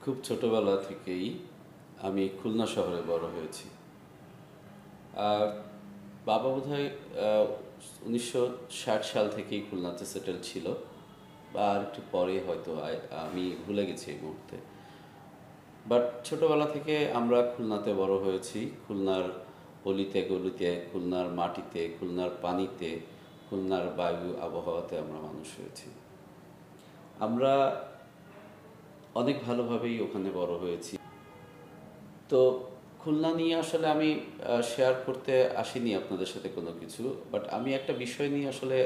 খুব ছোটবেলা থেকেই আমি খুলনা শহরে বড় হয়েছি। আর বাবা বোধহয় 1960 সাল থেকেই খুলনাতে সেটেল ছিল, বা আর একটু পরে হয়তো আমি ভুলে গেছি এই মুহূর্তে। বাট ছোটবেলা থেকে আমরা খুলনাতে বড় হয়েছি। খুলনার অলিতে গলিতে, খুলনার মাটিতে, খুলনার পানিতে, খুলনার বায়ু আবহাওয়াতে আমরা মানুষ হয়েছি। আমরা অনেক ভালোভাবেই ওখানে বড় হয়েছি। তো খুলনা নিয়ে আসলে আমি শেয়ার করতে আসিনি আপনাদের সাথে কোনো কিছু, বাট আমি একটা বিষয় নিয়ে আসলে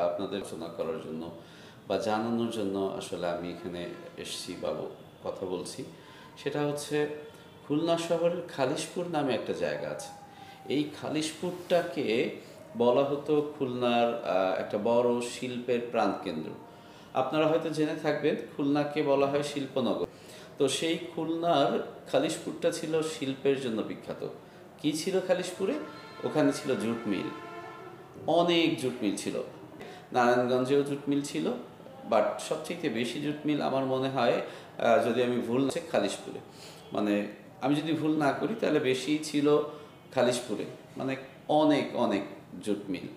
আপনাদের আলোচনা করার জন্য বা জানানোর জন্য আসলে আমি এখানে এসেছি বা কথা বলছি। সেটা হচ্ছে, খুলনা শহরের খালিশপুর নামে একটা জায়গা আছে। এই খালিশপুরটাকে বলা হতো খুলনার একটা বড় শিল্পের প্রাণকেন্দ্র। আপনারা হয়তো জেনে থাকবেন, খুলনাকে বলা হয় শিল্পনগর। তো সেই খুলনার খালিশপুরটা ছিল শিল্পের জন্য বিখ্যাত। কি ছিল খালিশপুরে? ওখানে ছিল জুট মিল, অনেক জুট মিল ছিল। নারায়ণগঞ্জেও জুট মিল ছিল, বাট সবচেয়ে বেশি জুট মিল আমার মনে হয়, যদি আমি ভুল না, খালিশপুরে। মানে আমি যদি ভুল না করি তাহলে বেশি ছিল খালিশপুরে, মানে অনেক অনেক জুট মিল।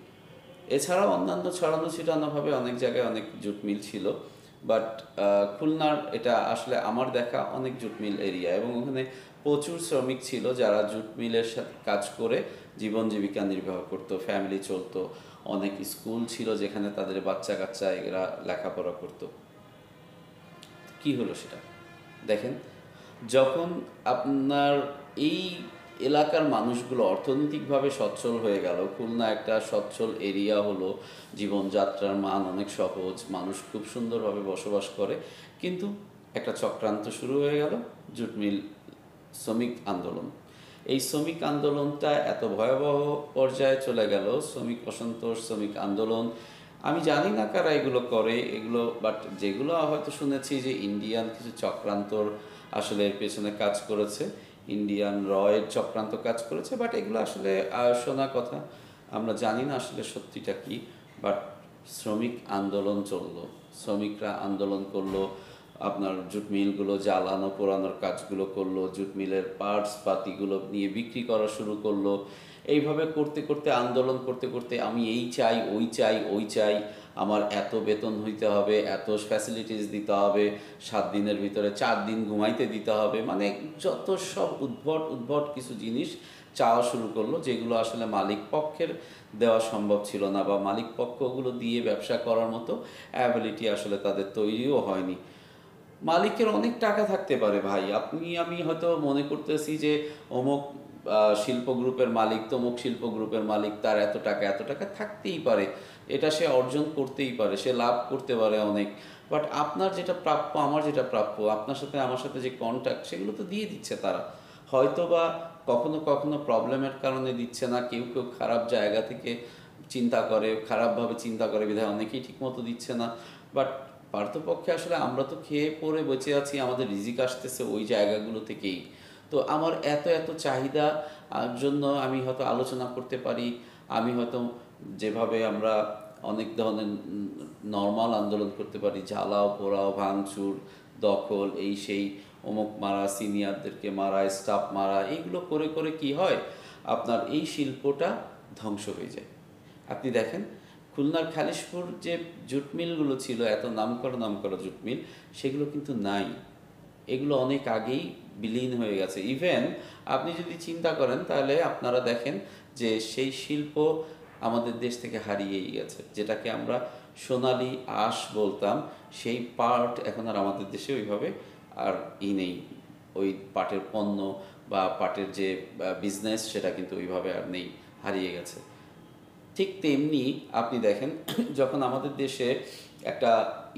এছাড়াও অন্যান্য ছড়ানো ছিটানোভাবে অনেক জায়গায় অনেক জুট মিল ছিল, বাট খুলনার এটা আসলে আমার দেখা অনেক জুট মিল এরিয়া, এবং ওখানে প্রচুর শ্রমিক ছিল যারা জুট মিলের সাথে কাজ করে জীবন জীবিকা নির্বাহ করতো, ফ্যামিলি চলতো। অনেক স্কুল ছিল যেখানে তাদের বাচ্চা কাচ্চা এরা লেখাপড়া করতো। কি হলো সেটা দেখেন, যখন আপনার এই এলাকার মানুষগুলো অর্থনৈতিকভাবে সচ্ছল হয়ে গেল, খুলনা একটা সচ্ছল এরিয়া হলো, জীবনযাত্রার মান অনেক সহজ, মানুষ খুব সুন্দরভাবে বসবাস করে, কিন্তু একটা চক্রান্ত শুরু হয়ে গেল, জুট মিল শ্রমিক আন্দোলন। এই শ্রমিক আন্দোলনটা এত ভয়াবহ পর্যায়ে চলে গেল, শ্রমিক অসন্তোষ, শ্রমিক আন্দোলন। আমি জানি না কারা এগুলো করে এগুলো, বাট যেগুলো হয়তো শুনেছি যে ইন্ডিয়ান কিছু চক্রান্তর আসলে এর পেছনে কাজ করেছে, ইন্ডিয়ান রয়ের চক্রান্ত কাজ করেছে, বাট এগুলো আসলে শোনা কথা, আমরা জানি না আসলে সত্যিটা কি। বাট শ্রমিক আন্দোলন চললো, শ্রমিকরা আন্দোলন করলো, আপনার জুট মিলগুলো জ্বালানো পোড়ানোর কাজগুলো করলো, জুট মিলের পার্টস পাতিগুলো নিয়ে বিক্রি করা শুরু করলো। এইভাবে করতে করতে, আন্দোলন করতে করতে, আমি এই চাই, ওই চাই, ওই চাই, আমার এত বেতন হইতে হবে, এত ফ্যাসিলিটিস দিতে হবে, 7 দিনের ভিতরে 4 দিন ঘুমাইতে দিতে হবে, মানে যত সব উদ্ভট উদ্ভট কিছু জিনিস চাওয়া শুরু করলো, যেগুলো আসলে মালিক পক্ষের দেওয়া সম্ভব ছিল না, বা মালিক পক্ষ ওগুলো দিয়ে ব্যবসা করার মতো অ্যাবিলিটি আসলে তাদের তৈরিও হয়নি। মালিকের অনেক টাকা থাকতে পারে ভাই, আমি হয়তো মনে করতেছি যে অমুক শিল্প গ্রুপের মালিক, তমুক শিল্প গ্রুপের মালিক, তার এত টাকা থাকতেই পারে, এটা সে অর্জন করতেই পারে, সে লাভ করতে পারে অনেক। বাট আপনার যেটা প্রাপ্য, আমার যেটা প্রাপ্য, আপনার সাথে আমার সাথে যে কন্ট্যাক্ট, সেগুলো তো দিয়ে দিচ্ছে তারা। হয়তো বা কখনো কখনো প্রবলেমের কারণে দিচ্ছে না, কেউ কেউ খারাপ জায়গা থেকে চিন্তা করে, খারাপভাবে চিন্তা করে বিধায় অনেকেই ঠিকমতো দিচ্ছে না। বাট পার্থপক্ষে আসলে আমরা তো খেয়ে পরে বেঁচে আছি, আমাদের রিজিক আসতেছে ওই জায়গাগুলো থেকেই। তো আমার এত এত চাহিদা জন্য আমি হয়তো আলোচনা করতে পারি, আমি হয়তো যেভাবে আমরা অনেক ধরনের নর্মাল আন্দোলন করতে পারি, জ্বালাও পোড়াও ভাঙচুর দখল এই সেই, অমুক মারা, সিনিয়রদেরকে মারা, স্টাফ মারা, এইগুলো করে করে কি হয়, আপনার এই শিল্পটা ধ্বংস হয়ে যায়। আপনি দেখেন, খুলনার খালিশপুর যে জুট মিলগুলো ছিল, এত নামকরা জুট মিল, সেগুলো কিন্তু নাই। এগুলো অনেক আগেই বিলীন হয়ে গেছে। ইভেন আপনি যদি চিন্তা করেন তাহলে আপনারা দেখেন যে সেই শিল্প আমাদের দেশ থেকে হারিয়েই গেছে, যেটাকে আমরা সোনালি আঁশ বলতাম, সেই পার্ট এখন আর আমাদের দেশে ওইভাবে আর নেই। ওই পাটের পণ্য বা পাটের যে বিজনেস, সেটা কিন্তু ওইভাবে আর নেই, হারিয়ে গেছে। ঠিক তেমনি আপনি দেখেন, যখন আমাদের দেশে একটা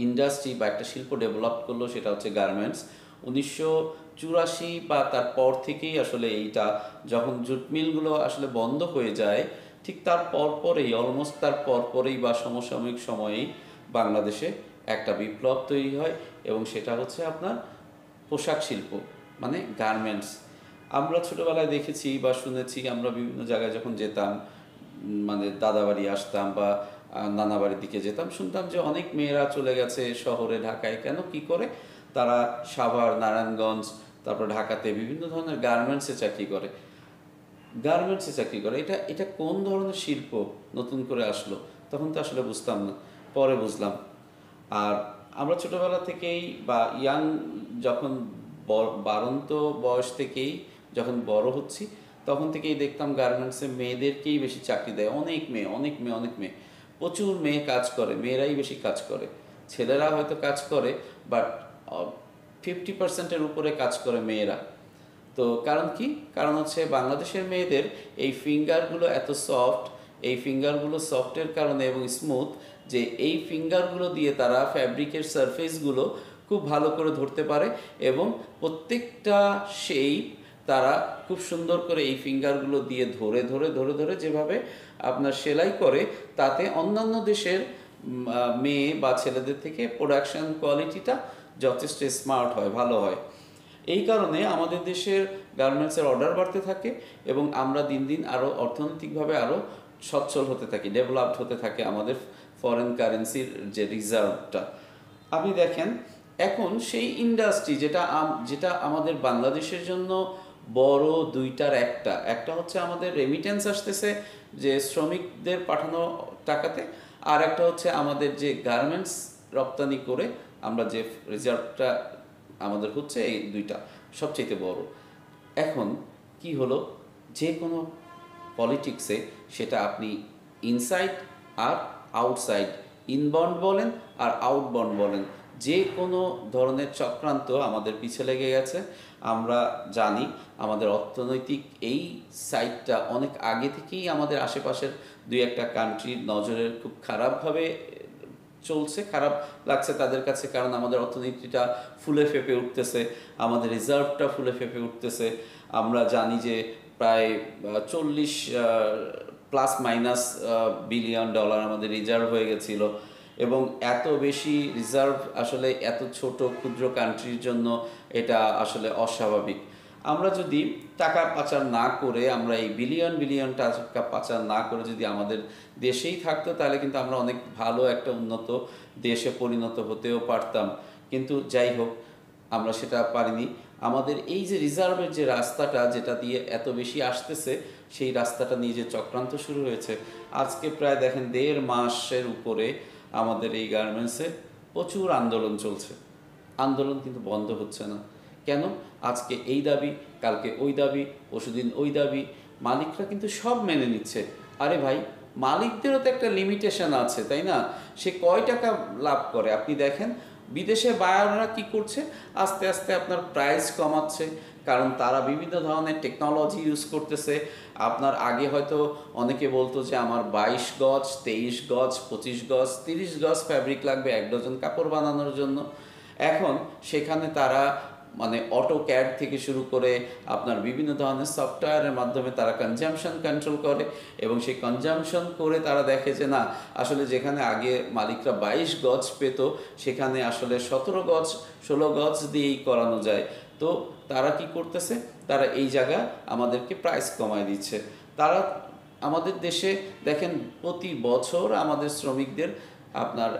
ইন্ডাস্ট্রি বা একটা শিল্প ডেভেলপ করলো, সেটা হচ্ছে গার্মেন্টস। 1984 বা তার পর থেকেই আসলে এইটা, যখন জুট মিলগুলো আসলে বন্ধ হয়ে যায়, ঠিক তার পরপরেই, অলমোস্ট তার পরপরেই বা সমসাময়িক সময়েই বাংলাদেশে একটা বিপ্লব তৈরি হয়, এবং সেটা হচ্ছে আপনার পোশাক শিল্প, মানে গার্মেন্টস। আমরা ছোটোবেলায় দেখেছি বা শুনেছি, আমরা বিভিন্ন জায়গায় যখন যেতাম, মানে দাদা বাড়ি আসতাম বা নানা বাড়ির দিকে যেতাম, শুনতাম যে অনেক মেয়েরা চলে গেছে শহরে, ঢাকায়। কেন, কি করে? তারা সাভার, নারায়ণগঞ্জ, তারপর ঢাকাতে বিভিন্ন ধরনের গার্মেন্টসে চাকরি করে। এটা এটা কোন ধরনের শিল্প নতুন করে আসলো, তখন তো আসলে বুঝতাম না, পরে বুঝলাম। আর আমরা ছোটোবেলা থেকেই বা ইয়াং, যখন বাড়ন্ত বয়স থেকেই যখন বড় হচ্ছি, তখন থেকেই দেখতাম গার্মেন্টসে মেয়েদেরকেই বেশি চাকরি দেয়। অনেক মেয়ে, অনেক মেয়ে, অনেক মেয়ে, প্রচুর মেয়ে কাজ করে, মেয়েরাই বেশি কাজ করে। ছেলেরা হয়তো কাজ করে, বাট 50%-এর উপরে কাজ করে মেয়েরা। তো কারণ কি? কারণ হচ্ছে বাংলাদেশের মেয়েদের এই ফিঙ্গারগুলো এত সফট, এই ফিঙ্গারগুলো সফটের কারণে এবং স্মুথ, যে এই ফিঙ্গারগুলো দিয়ে তারা ফ্যাব্রিকের সারফেসগুলো খুব ভালো করে ধরতে পারে, এবং প্রত্যেকটা শেপ তারা খুব সুন্দর করে এই ফিঙ্গারগুলো দিয়ে ধরে ধরে ধরে ধরে যেভাবে আপনার সেলাই করে, তাতে অন্যান্য দেশের মেয়ে বা ছেলেদের থেকে প্রোডাকশন কোয়ালিটিটা যথেষ্ট স্মার্ট হয়, ভালো হয়। এই কারণে আমাদের দেশের গার্মেন্টসের অর্ডার বাড়তে থাকে, এবং আমরা দিন দিন আরও অর্থনৈতিকভাবে আরও সচ্ছল হতে থাকি, ডেভেলপড হতে থাকে আমাদের ফরেন কারেন্সির যে রিজার্ভটা। আপনি দেখেন এখন সেই ইন্ডাস্ট্রি যেটা আমাদের বাংলাদেশের জন্য বড় দুইটার একটা একটা হচ্ছে আমাদের রেমিটেন্স আসতেছে যে শ্রমিকদের পাঠানো টাকাতে, আর একটা হচ্ছে আমাদের যে গার্মেন্টস রপ্তানি করে আমরা যে রিজার্ভটা আমাদের হচ্ছে, এই দুইটা সবচেয়ে বড়। এখন কি হলো, যে কোনো পলিটিক্সে সেটা আপনি ইনসাইড আর আউটসাইড, ইনবাউন্ড বলেন আর আউটবাউন্ড বলেন, যে কোনো ধরনের চক্রান্ত আমাদের পিছে লেগে গেছে। আমরা জানি আমাদের অর্থনৈতিক এই সাইডটা অনেক আগে থেকেই আমাদের আশেপাশের দুই একটা কান্ট্রির নজরের খুব খারাপভাবে চলছে, খারাপ লাগছে তাদের কাছে, কারণ আমাদের অর্থনীতিটা ফুলে ফেঁপে উঠতেছে, আমাদের রিজার্ভটা ফুলে ফেঁপে উঠতেছে। আমরা জানি যে প্রায় 40 প্লাস মাইনাস বিলিয়ন ডলার আমাদের রিজার্ভ হয়ে গেছিল, এবং এত বেশি রিজার্ভ আসলে এত ছোট ক্ষুদ্র কান্ট্রির জন্য এটা আসলে অস্বাভাবিক। আমরা যদি টাকা পাচার না করে, আমরা এই বিলিয়ন বিলিয়ন টাকা পাচার না করে যদি আমাদের দেশেই থাকতো, তাহলে কিন্তু আমরা অনেক ভালো একটা উন্নত দেশে পরিণত হতেও পারতাম। কিন্তু যাই হোক, আমরা সেটা পারিনি। আমাদের এই যে রিজার্ভের যে রাস্তাটা, যেটা দিয়ে এত বেশি আসতেছে, সেই রাস্তাটা নিয়ে যে চক্রান্ত শুরু হয়েছে, আজকে প্রায় দেখেন 1.5 মাসের উপরে আমাদের এই গার্মেন্টসে প্রচুর আন্দোলন চলছে। আন্দোলন কিন্তু বন্ধ হচ্ছে না। কেন? আজকে এই দাবি, কালকে ওই দাবি, পরশুদিন ওই দাবি, মালিকরা কিন্তু সব মেনে নিচ্ছে। আরে ভাই, মালিকদেরও তো একটা লিমিটেশন আছে, তাই না? সে কয় টাকা লাভ করে আপনি দেখেন। বিদেশে বায়াররা কি করছে? আস্তে আস্তে আপনার প্রাইস কমাচ্ছে, কারণ তারা বিভিন্ন ধরনের টেকনোলজি ইউজ করতেছে। আপনার আগে হয়তো অনেকে বলতো যে আমার 22 গজ, 23 গজ, 25 গজ, 30 গজ ফ্যাব্রিক লাগবে 1 ডজন কাপড় বানানোর জন্য। এখন সেখানে তারা মানে অটো ক্যাড থেকে শুরু করে আপনার বিভিন্ন ধরনের সফটওয়্যারের মাধ্যমে তারা কনজামশন কন্ট্রোল করে, এবং সেই কনজামশন করে তারা দেখে যে না, আসলে যেখানে আগে মালিকরা 22 গজ পেত, সেখানে আসলে 17 গজ 16 গজ দিয়েই করানো যায়। তো তারা কি করতেছে? তারা এই জায়গা আমাদেরকে প্রাইস কমায় দিচ্ছে। তারা আমাদের দেশে দেখেন প্রতি বছর আমাদের শ্রমিকদের আপনার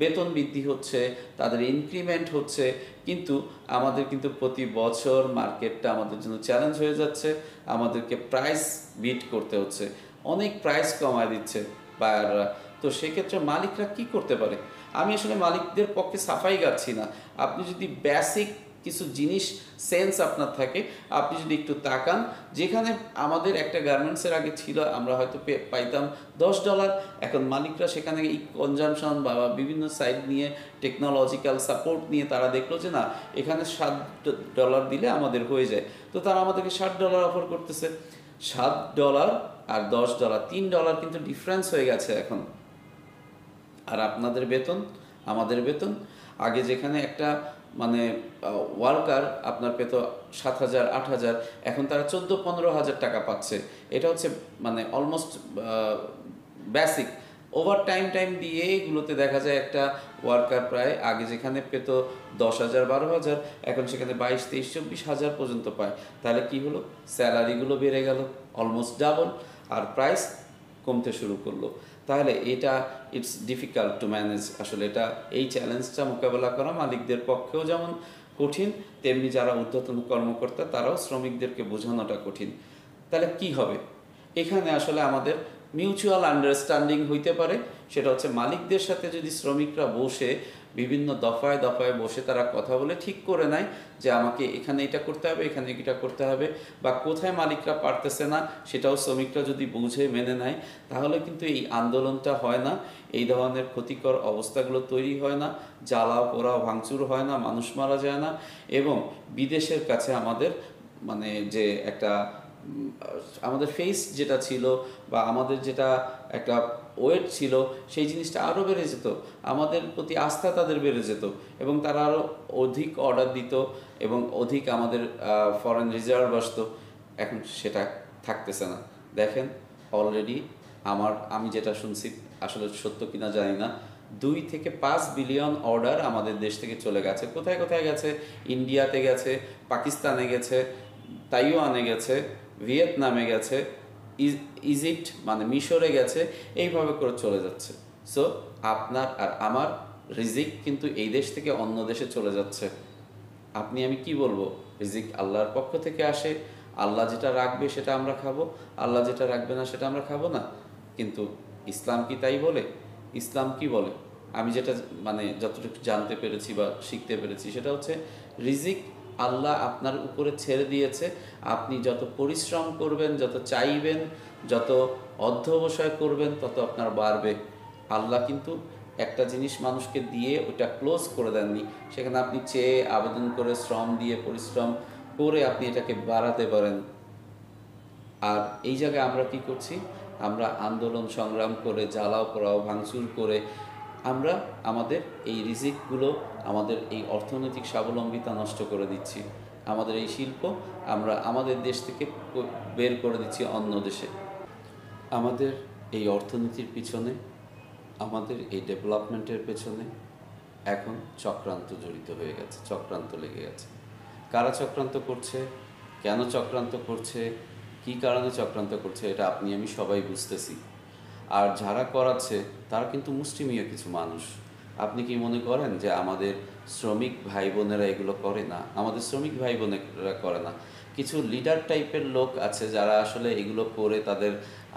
বেতন বৃদ্ধি হচ্ছে, তাদের ইনক্রিমেন্ট হচ্ছে, কিন্তু আমাদের কিন্তু প্রতি বছর মার্কেটটা আমাদের জন্য চ্যালেঞ্জ হয়ে যাচ্ছে। আমাদেরকে প্রাইস বিট করতে হচ্ছে, অনেক প্রাইস কমায় দিচ্ছে বায়াররা। তো সেক্ষেত্রে মালিকরা কি করতে পারে? আমি আসলে মালিকদের পক্ষে সাফাই গাচ্ছি না। আপনি যদি বেসিক কিছু জিনিস সেন্স আপনার থাকে, আপনি যদি একটু তাকান, যেখানে আমাদের একটা গার্মেন্টসের আগে ছিল আমরা হয়তো পাইতাম $10, এখন মালিকরা সেখানে এই কনজামশন বা বিভিন্ন সাইড নিয়ে টেকনোলজিক্যাল সাপোর্ট নিয়ে তারা দেখলো যে না, এখানে $7 দিলে আমাদের হয়ে যায়। তো তারা আমাদেরকে $7 অফার করতেছে। $7 আর $10, $3 কিন্তু ডিফারেন্স হয়ে গেছে এখন। আর আপনাদের বেতন, আমাদের বেতন, আগে যেখানে একটা মানে ওয়ার্কার আপনার পেত 7,000 8,000, এখন তারা 14-15 হাজার টাকা পাচ্ছে। এটা হচ্ছে মানে অলমোস্ট বেসিক। ওভার টাইম দিয়ে এগুলোতে দেখা যায় একটা ওয়ার্কার প্রায় আগে যেখানে পেত 10,000 12,000, এখন সেখানে 22, 23, 24 হাজার পর্যন্ত পায়। তাহলে কি হলো? স্যালারিগুলো বেড়ে গেল অলমোস্ট ডাবল, আর প্রাইস কমতে শুরু করলো। তাহলে এটা ইটস ডিফিকাল্ট টু ম্যানেজ। আসলে এটা এই চ্যালেঞ্জটা মোকাবেলা করা মালিকদের পক্ষেও যেমন কঠিন, তেমনি যারা ঊর্ধ্বতন কর্মকর্তা তারাও শ্রমিকদেরকে বোঝানোটা কঠিন। তাহলে কি হবে? এখানে আসলে আমাদের মিউচুয়াল আন্ডারস্ট্যান্ডিং হইতে পারে। সেটা হচ্ছে মালিকদের সাথে যদি শ্রমিকরা বসে বিভিন্ন দফায় দফায় বসে তারা কথা বলে ঠিক করে নেয় যে আমাকে এখানে এটা করতে হবে, এখানে এটা করতে হবে, বা কোথায় মালিকরা পারতেছে না সেটাও শ্রমিকরা যদি বুঝে মেনে নেয়, তাহলে কিন্তু এই আন্দোলনটা হয় না, এই ধরনের ক্ষতিকর অবস্থাগুলো তৈরি হয় না, জ্বালাও পোড়াও ভাঙচুর হয় না, মানুষ মারা যায় না, এবং বিদেশের কাছে আমাদের মানে যে একটা আমাদের ফেস যেটা ছিল বা আমাদের যেটা একটা ওয়েট ছিল সেই জিনিসটা আরও বেড়ে যেত, আমাদের প্রতি আস্থা তাদের বেড়ে যেত, এবং তারা আরও অধিক অর্ডার দিত এবং অধিক আমাদের ফরেন রিজার্ভ আসতো। এখন সেটা থাকতেছে না। দেখেন অলরেডি আমি যেটা শুনছি, আসলে সত্য কিনা জানি না, 2 থেকে 5 বিলিয়ন অর্ডার আমাদের দেশ থেকে চলে গেছে। কোথায় কোথায় গেছে? ইন্ডিয়াতে গেছে, পাকিস্তানে গেছে, তাইওয়ানে গেছে, ভিয়েতনামে গেছে, ইজিপ্ট মানে মিশরে গেছে, এইভাবে করে চলে যাচ্ছে। সো আপনার আর আমার রিজিক কিন্তু এই দেশ থেকে অন্য দেশে চলে যাচ্ছে। আপনি আমি কি বলবো? রিজিক আল্লাহর পক্ষ থেকে আসে, আল্লাহ যেটা রাখবে সেটা আমরা খাবো, আল্লাহ যেটা রাখবে না সেটা আমরা খাবো না। কিন্তু ইসলাম কি তাই বলে? ইসলাম কি বলে? আমি যেটা মানে যতটুকু জানতে পেরেছি বা শিখতে পেরেছি সেটা হচ্ছে রিজিক আল্লাহ আপনার উপরে ছেড়ে দিয়েছে। আপনি যত পরিশ্রম করবেন, যত চাইবেন, যত অধ্যবসায় করবেন, তত আপনার বাড়বে। আল্লাহ কিন্তু একটা জিনিস মানুষকে দিয়ে ওটা ক্লোজ করে দেননি, সেখানে আপনি চেয়ে আবেদন করে শ্রম দিয়ে পরিশ্রম করে আপনি এটাকে বাড়াতে পারেন। আর এই জায়গায় আমরা কি করছি? আমরা আন্দোলন সংগ্রাম করে, জ্বালাও পোড়াও ভাঙচুর করে আমরা আমাদের এই রিজিকগুলো, আমাদের এই অর্থনৈতিক স্বাবলম্বিতা নষ্ট করে দিচ্ছি। আমাদের এই শিল্প আমরা আমাদের দেশ থেকে বের করে দিচ্ছি অন্য দেশে। আমাদের এই অর্থনীতির পিছনে, আমাদের এই ডেভেলপমেন্টের পেছনে এখন চক্রান্ত জড়িত হয়ে গেছে, চক্রান্ত লেগে গেছে। কারা চক্রান্ত করছে, কেন চক্রান্ত করছে, কী কারণে চক্রান্ত করছে, এটা আপনি আমি সবাই বুঝতেছি। আর যারা করাচ্ছে তারা কিন্তু মুষ্টিমেয় কিছু মানুষ। আপনি কি মনে করেন যে আমাদের শ্রমিক ভাই বোনেরা এগুলো করে না? আমাদের শ্রমিক ভাই বোনেরা করে না। কিছু লিডার টাইপের লোক আছে যারা আসলে এগুলো করে তাদের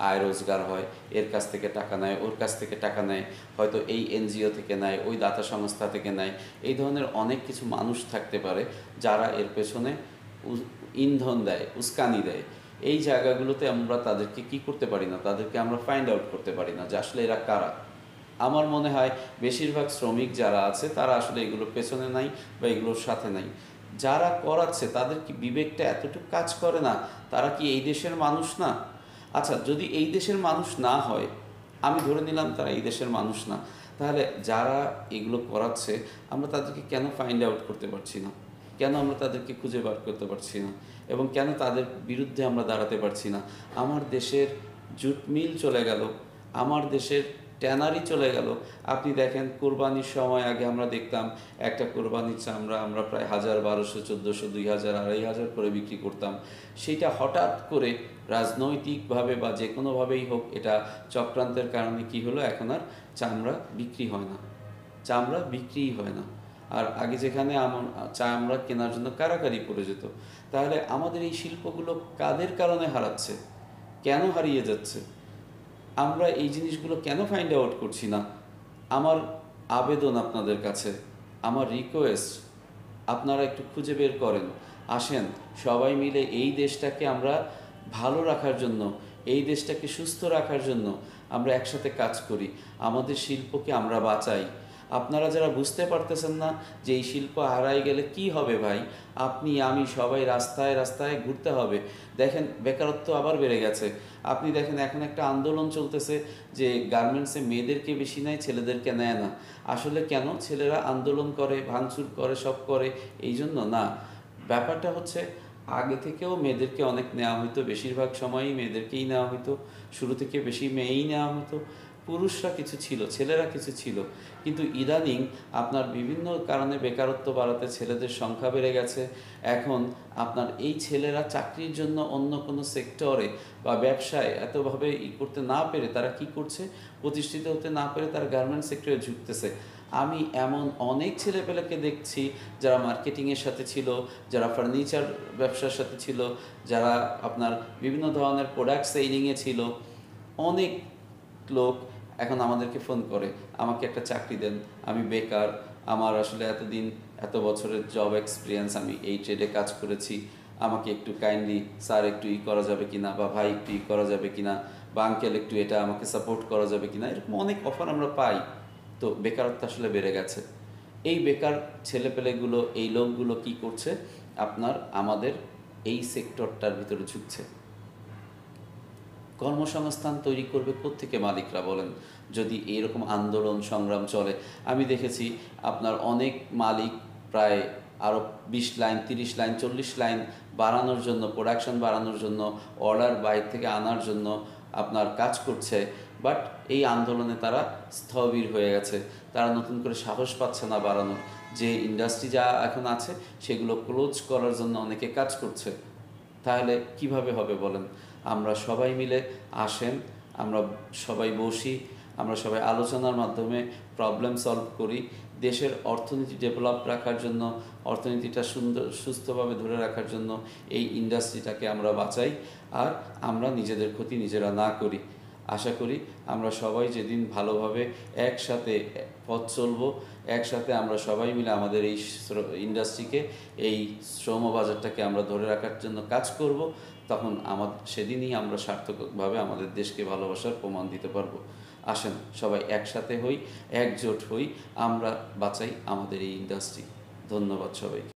আয় রোজগার হয়, এর কাছ থেকে টাকা নেয়, ওর কাছ থেকে টাকা নেয়, হয়তো এই এনজিও থেকে নেয়, ওই দাতা সংস্থা থেকে নেয়। এই ধরনের অনেক কিছু মানুষ থাকতে পারে যারা এর পেছনে ইন্ধন দেয়, উস্কানি দেয়। এই জায়গাগুলোতে আমরা তাদেরকে কি করতে পারি না, তাদেরকে আমরা ফাইন্ড আউট করতে পারি না যে আসলে এরা কারা। আমার মনে হয় বেশিরভাগ শ্রমিক যারা আছে তারা আসলে এগুলোর পেছনে নাই বা এগুলোর সাথে নাই। যারা করাচ্ছে তাদের কি বিবেকটা এতটুকু কাজ করে না? তারা কি এই দেশের মানুষ না? আচ্ছা, যদি এই দেশের মানুষ না হয়, আমি ধরে নিলাম তারা এই দেশের মানুষ না, তাহলে যারা এগুলো করাচ্ছে আমরা তাদেরকে কেন ফাইন্ড আউট করতে পারছি না? কেন আমরা তাদেরকে খুঁজে বার করতে পারছি না? এবং কেন তাদের বিরুদ্ধে আমরা দাঁড়াতে পারছি না? আমার দেশের জুট মিল চলে গেল, আমার দেশের ট্যানারি চলে গেল। আপনি দেখেন কোরবানির সময় আগে আমরা দেখতাম একটা কোরবানির চামড়া আমরা প্রায় 1000, 1200, 1400, 2000, 2500 করে বিক্রি করতাম। সেটা হঠাৎ করে রাজনৈতিকভাবে বা যে কোনোভাবেই হোক এটা চক্রান্তের কারণে কি হলো, এখন আর চামড়া বিক্রি হয় না, চামড়া বিক্রিই হয় না। আর আগে যেখানে চামড়া কেনার জন্য কারাকারি পড়ে যেত। তাহলে আমাদের এই শিল্পগুলো কাদের কারণে হারাচ্ছে, কেন হারিয়ে যাচ্ছে? আমরা এই জিনিসগুলো কেন ফাইন্ড আউট করছি না? আমার আবেদন আপনাদের কাছে, আমার রিকোয়েস্ট, আপনারা একটু খুঁজে বের করেন। আসেন সবাই মিলে এই দেশটাকে আমরা ভালো রাখার জন্য, এই দেশটাকে সুস্থ রাখার জন্য আমরা একসাথে কাজ করি, আমাদের শিল্পকে আমরা বাঁচাই। আপনারা যারা বুঝতে পারতেছেন না যে এই শিল্প হারাই গেলে কি হবে ভাই, আপনি আমি সবাই রাস্তায় রাস্তায় ঘুরতে হবে। দেখেন বেকারত্ব আবার বেড়ে গেছে। আপনি দেখেন এখন একটা আন্দোলন চলতেছে যে গার্মেন্টসে মেয়েদেরকে বেশি নেয়, ছেলেদেরকে নেয় না। আসলে কেন ছেলেরা আন্দোলন করে, ভাঙচুর করে, সব করে? এই জন্য না। ব্যাপারটা হচ্ছে আগে থেকেও মেয়েদেরকে অনেক নেওয়া হতো, বেশিরভাগ সময়ই মেয়েদেরকেই নেওয়া হতো, শুরু থেকে বেশি মেয়েই নেওয়া হতো। পুরুষরা কিছু ছিল, ছেলেরা কিছু ছিল, কিন্তু ইদানিং আপনার বিভিন্ন কারণে বেকারত্ব বাড়াতে ছেলেদের সংখ্যা বেড়ে গেছে। এখন আপনার এই ছেলেরা চাকরির জন্য অন্য কোনো সেক্টরে বা ব্যবসায় এতভাবে করতে না পেরে তারা কি করছে, প্রতিষ্ঠিত হতে না পেরে তারা গার্মেন্টস সেক্টরে ঝুঁকতেছে। আমি এমন অনেক ছেলেপেলেকে দেখছি যারা মার্কেটিংয়ের সাথে ছিল, যারা ফার্নিচার ব্যবসার সাথে ছিল, যারা আপনার বিভিন্ন ধরনের প্রোডাক্ট সেলিংয়ে ছিল। অনেক লোক এখন আমাদেরকে ফোন করে, আমাকে একটা চাকরি দেন, আমি বেকার, আমার আসলে এতদিন এত বছরের জব এক্সপিরিয়েন্স, আমি এই ট্রেডে কাজ করেছি, আমাকে একটু কাইন্ডলি স্যার একটু করা যাবে কিনা, বা ভাই একটু করা যাবে কিনা, বা আঙ্কেল একটু এটা আমাকে সাপোর্ট করা যাবে কিনা, এরকম অনেক অফার আমরা পাই। তো বেকারত্ব আসলে বেড়ে গেছে। এই বেকার ছেলেপেলেগুলো, এই লোকগুলো কি করছে, আপনার আমাদের এই সেক্টরটার ভিতরে ঝুঁকছে। কর্মসংস্থান তৈরি করবে কোত্থেকে মালিকরা বলেন, যদি এরকম আন্দোলন সংগ্রাম চলে? আমি দেখেছি আপনার অনেক মালিক প্রায় আরও 20 লাইন, 30 লাইন, 40 লাইন বাড়ানোর জন্য, প্রোডাকশন বাড়ানোর জন্য, অর্ডার বাইরে থেকে আনার জন্য আপনার কাজ করছে। বাট এই আন্দোলনে তারা স্থবির হয়ে গেছে, তারা নতুন করে সাহস পাচ্ছে না বাড়ানোর। যে ইন্ডাস্ট্রি যা এখন আছে সেগুলো ক্লোজ করার জন্য অনেকে কাজ করছে। তাহলে কিভাবে হবে বলেন? আমরা সবাই মিলে আসেন, আমরা সবাই বসি, আমরা সবাই আলোচনার মাধ্যমে প্রবলেম সলভ করি। দেশের অর্থনীতি ডেভেলপ রাখার জন্য, অর্থনীতিটা সুন্দর সুস্থভাবে ধরে রাখার জন্য এই ইন্ডাস্ট্রিটাকে আমরা বাঁচাই, আর আমরা নিজেদের ক্ষতি নিজেরা না করি। আশা করি আমরা সবাই যেদিন ভালোভাবে একসাথে পথ চলবো, একসাথে আমরা সবাই মিলে আমাদের এই ইন্ডাস্ট্রিকে, এই শ্রম বাজারটাকে আমরা ধরে রাখার জন্য কাজ করব, তখন সেদিনই আমরা সার্থকভাবে আমাদের দেশকে ভালোবাসার প্রমাণ দিতে পারবো। আসেন সবাই একসাথে হই, একজোট হই, আমরা বাঁচাই আমাদের এই ইন্ডাস্ট্রি। ধন্যবাদ সবাইকে।